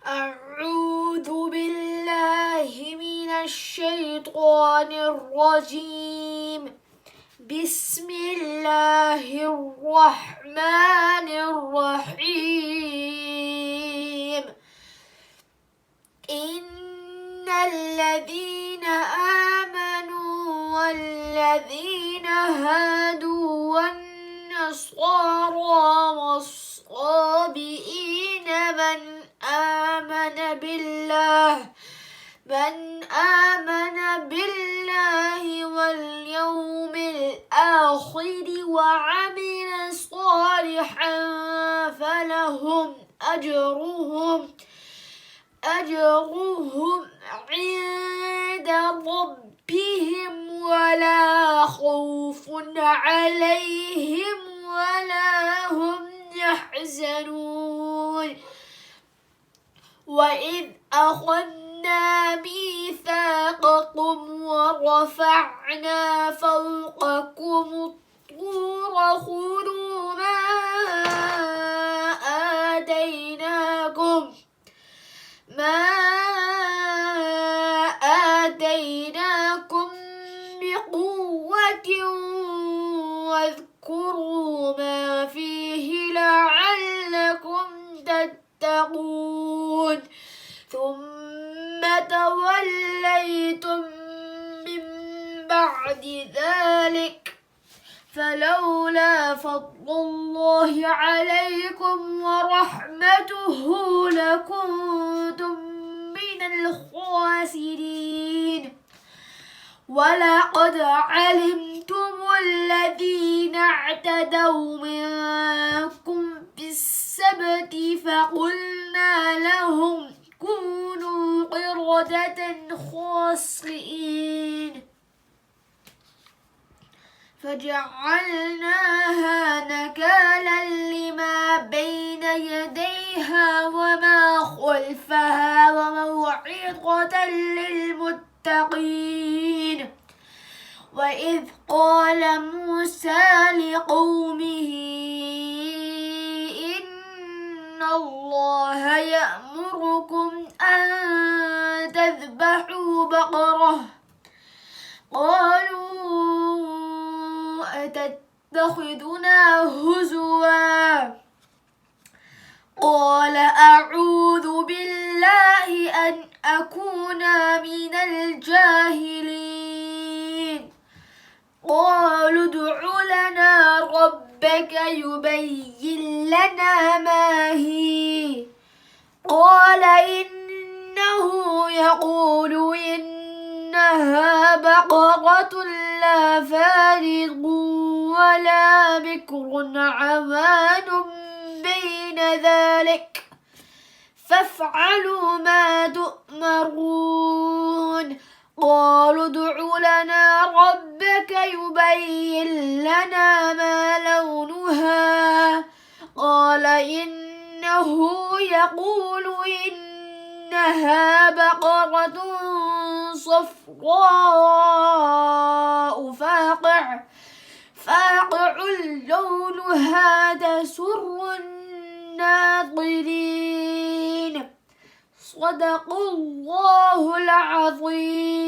أعوذ بالله من الشيطان الرجيم. بسم الله الرحمن الرحيم. إن الذين آمنوا والذين هادوا والنصارى والصابئين من آمن بالله واليوم الآخر وعمل صالحا فلهم أجرهم عند ربهم ولا خوف عليهم ولا هم يحزنون. وإذ أخذنا ميثاقكم ورفعنا فوقكم الطور خذوا ما آتيناكم بقوة واذكروا ما فيه لعلكم تتقون. ثم توليتم من بعد ذلك فلولا فضل الله عليكم ورحمته لكنتم من الخاسرين. ولقد علمتم الذين اعتدوا منكم في السبت فقلنا لهم كونوا قردة خاسئين فجعلناها نكالا لما بين يديها وما خلفها وموعظة للمتقين. وإذ قال موسى لقومه إن الله يأمركم أن تذبحوا بقرة قالوا أتتخذنا هزوا قال أعوذ بالله أن أكون من الجاهلين. قالوا ادع لنا ربك يبين لنا ما هي قال إنه يقول إنها بقرة لا فارغ ولا بكر عوان بين ذلك فافعلوا ما تؤمرون. قالوا ادع لنا ربك يبين لنا ما لونها قال إنه يقول إنها بقرة صفراء فاقع لونها تسر الناظرين. صدق الله العظيم.